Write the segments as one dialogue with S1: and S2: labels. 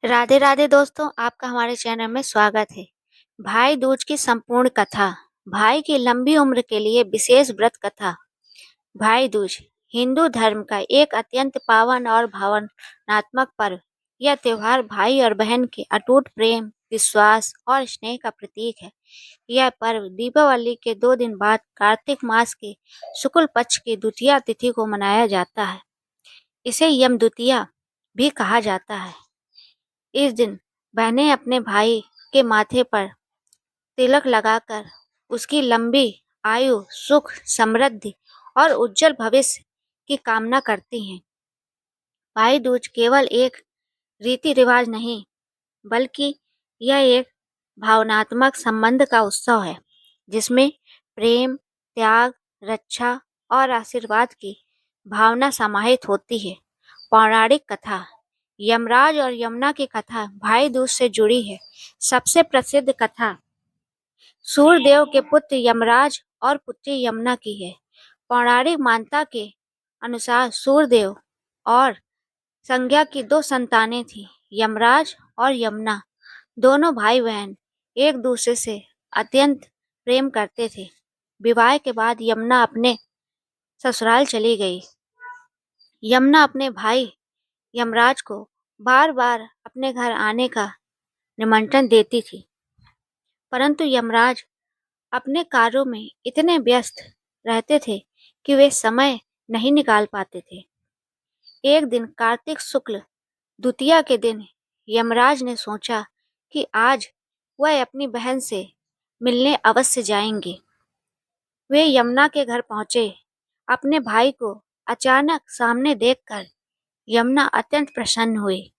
S1: राधे राधे दोस्तों, आपका हमारे चैनल में स्वागत है। भाई दूज की संपूर्ण कथा। भाई की लंबी उम्र के लिए विशेष व्रत कथा। भाई दूज हिंदू धर्म का एक अत्यंत पावन और भावनात्मक पर्व। यह त्योहार भाई और बहन के अटूट प्रेम, विश्वास और स्नेह का प्रतीक है। यह पर्व दीपावली के 2 दिन बाद कार्तिक मास के शुक्ल पक्ष की द्वितीया तिथि को मनाया जाता है। इसे यम द्वितीया भी कहा जाता है। इस दिन बहनें अपने भाई के माथे पर तिलक लगाकर उसकी लंबी आयु, सुख, समृद्धि और उज्जवल भविष्य की कामना करती हैं। भाई दूज केवल एक रीति रिवाज नहीं, बल्कि यह एक भावनात्मक संबंध का उत्सव है, जिसमें प्रेम, त्याग, रक्षा और आशीर्वाद की भावना समाहित होती है। पौराणिक कथा। यमराज और यमुना की कथा भाई दूज से जुड़ी है। सबसे प्रसिद्ध कथा सूर्यदेव के पुत्र यमराज और पुत्री यमुना की है। पौराणिक मान्यता के अनुसार सूर्यदेव और संज्ञा की 2 संतानें थीं, यमराज और यमुना। दोनों भाई बहन एक दूसरे से अत्यंत प्रेम करते थे। विवाह के बाद यमुना अपने ससुराल चली गई। यमुना अपने भाई यमराज को बार बार अपने घर आने का निमंत्रण देती थी, परंतु यमराज अपने कार्यों में इतने व्यस्त रहते थे कि वे समय नहीं निकाल पाते थे। एक दिन कार्तिक शुक्ल द्वितीया के दिन यमराज ने सोचा कि आज वह अपनी बहन से मिलने अवश्य जाएंगे। वे यमुना के घर पहुंचे। अपने भाई को अचानक सामने देखकर यमुना अत्यंत प्रसन्न हुई।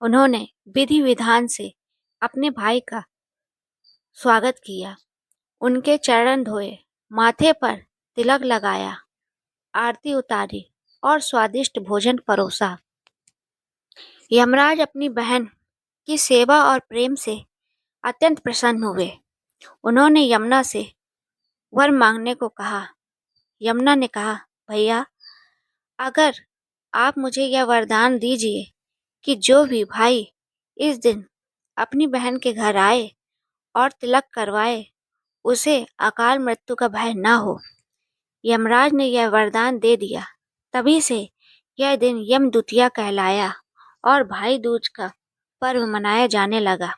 S1: उन्होंने विधि विधान से अपने भाई का स्वागत किया, उनके चरण धोए, माथे पर तिलक लगाया, आरती उतारी और स्वादिष्ट भोजन परोसा। यमराज अपनी बहन की सेवा और प्रेम से अत्यंत प्रसन्न हुए। उन्होंने यमुना से वर मांगने को कहा। यमुना ने कहा, भैया, अगर आप मुझे यह वरदान दीजिए कि जो भी भाई इस दिन अपनी बहन के घर आए और तिलक करवाए, उसे अकाल मृत्यु का भय न हो। यमराज ने यह वरदान दे दिया। तभी से यह दिन यम द्वितीया कहलाया और भाई दूज का पर्व मनाया जाने लगा।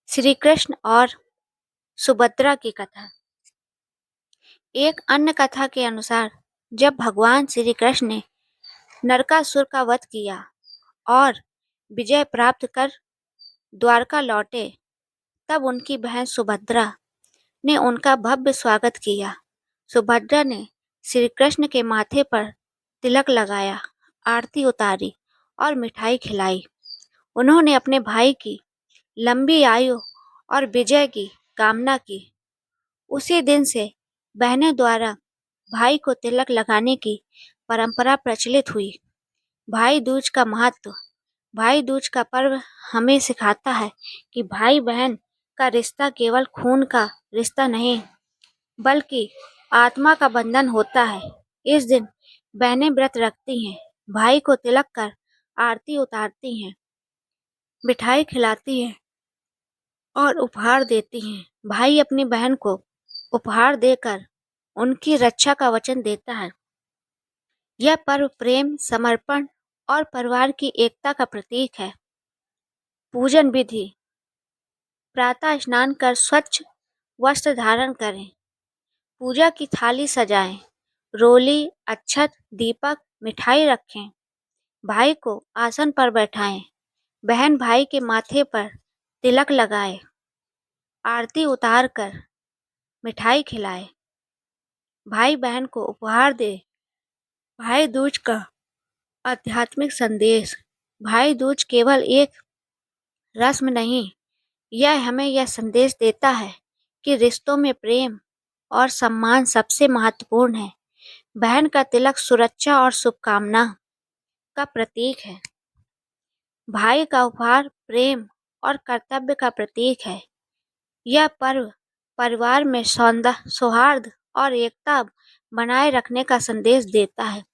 S1: श्री कृष्ण और सुभद्रा की कथा। एक अन्य कथा के अनुसार जब भगवान श्री कृष्ण ने नरकासुर का वध किया और विजय प्राप्त कर द्वारका लौटे, तब उनकी बहन सुभद्रा ने उनका भव्य स्वागत किया। सुभद्रा ने श्री कृष्ण के माथे पर तिलक लगाया, आरती उतारी और मिठाई खिलाई। उन्होंने अपने भाई की लंबी आयु और विजय की कामना की। उसी दिन से बहनों द्वारा भाई को तिलक लगाने की परंपरा प्रचलित हुई। भाई दूज का महत्व। भाई दूज का पर्व हमें सिखाता है कि भाई बहन का रिश्ता केवल खून का रिश्ता नहीं, बल्कि आत्मा का बंधन होता है। इस दिन बहनें व्रत रखती हैं, भाई को तिलक कर आरती उतारती हैं, मिठाई खिलाती हैं और उपहार देती हैं। भाई अपनी बहन को उपहार देकर उनकी रक्षा का वचन देता है। यह पर्व प्रेम, समर्पण और परिवार की एकता का प्रतीक है। पूजन विधि। प्रातः स्नान कर स्वच्छ वस्त्र धारण करें, पूजा की थाली सजाएं, रोली, अक्षत, दीपक, मिठाई रखें, भाई को आसन पर बैठाएं, बहन भाई के माथे पर तिलक लगाए, आरती उतार कर मिठाई खिलाए, भाई बहन को उपहार दे। भाई दूज का आध्यात्मिक संदेश। भाई दूज केवल एक रस्म नहीं, यह हमें यह संदेश देता है कि रिश्तों में प्रेम और सम्मान सबसे महत्वपूर्ण है। बहन का तिलक सुरक्षा और शुभकामना का प्रतीक है। भाई का उपहार प्रेम और कर्तव्य का प्रतीक है। यह पर्व परिवार में सौहार्द और एकता बनाए रखने का संदेश देता है।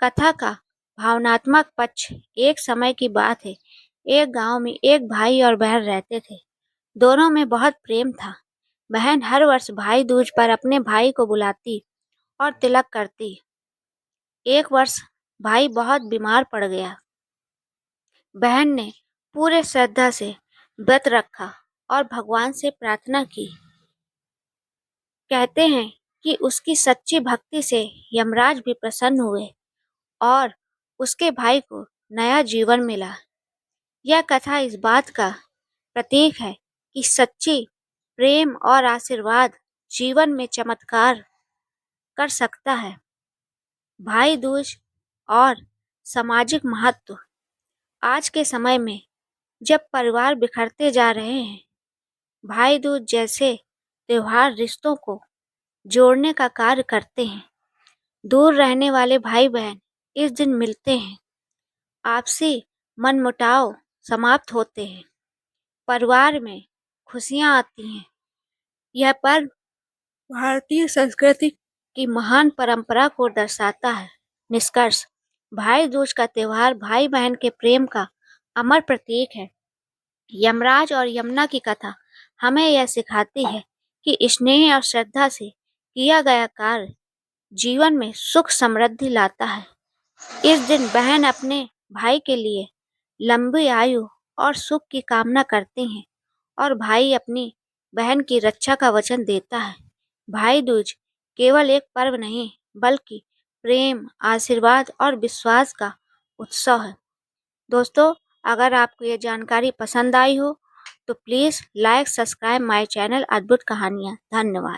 S1: कथा का भावनात्मक पक्ष। एक समय की बात है एक गांव में एक भाई और बहन रहते थे। दोनों में बहुत प्रेम था। बहन हर वर्ष भाई दूज पर अपने भाई को बुलाती और तिलक करती। एक वर्ष भाई बहुत बीमार पड़ गया। बहन ने पूरे श्रद्धा से व्रत रखा और भगवान से प्रार्थना की। कहते हैं कि उसकी सच्ची भक्ति से यमराज भी प्रसन्न हुए और उसके भाई को नया जीवन मिला। यह कथा इस बात का प्रतीक है कि सच्ची प्रेम और आशीर्वाद जीवन में चमत्कार कर सकता है। भाई दूज और सामाजिक महत्व। आज के समय में जब परिवार बिखरते जा रहे हैं, भाई दूज जैसे त्योहार रिश्तों को जोड़ने का कार्य करते हैं। दूर रहने वाले भाई बहन इस दिन मिलते हैं, आपसी मनमुटाव समाप्त होते हैं, परिवार में खुशियां आती हैं। यह पर्व भारतीय संस्कृति की महान परंपरा को दर्शाता है। निष्कर्ष, भाई दूज का त्योहार भाई बहन के प्रेम का अमर प्रतीक है। यमराज और यमुना की कथा हमें यह सिखाती है कि स्नेह और श्रद्धा से किया गया कार्य जीवन में सुख समृद्धि लाता है। इस दिन बहन अपने भाई के लिए लंबी आयु और सुख की कामना करती हैं और भाई अपनी बहन की रक्षा का वचन देता है। भाई दूज केवल एक पर्व नहीं, बल्कि प्रेम, आशीर्वाद और विश्वास का उत्सव है। दोस्तों, अगर आपको ये जानकारी पसंद आई हो तो please like subscribe my channel अद्भुत कहानियाँ। धन्यवाद।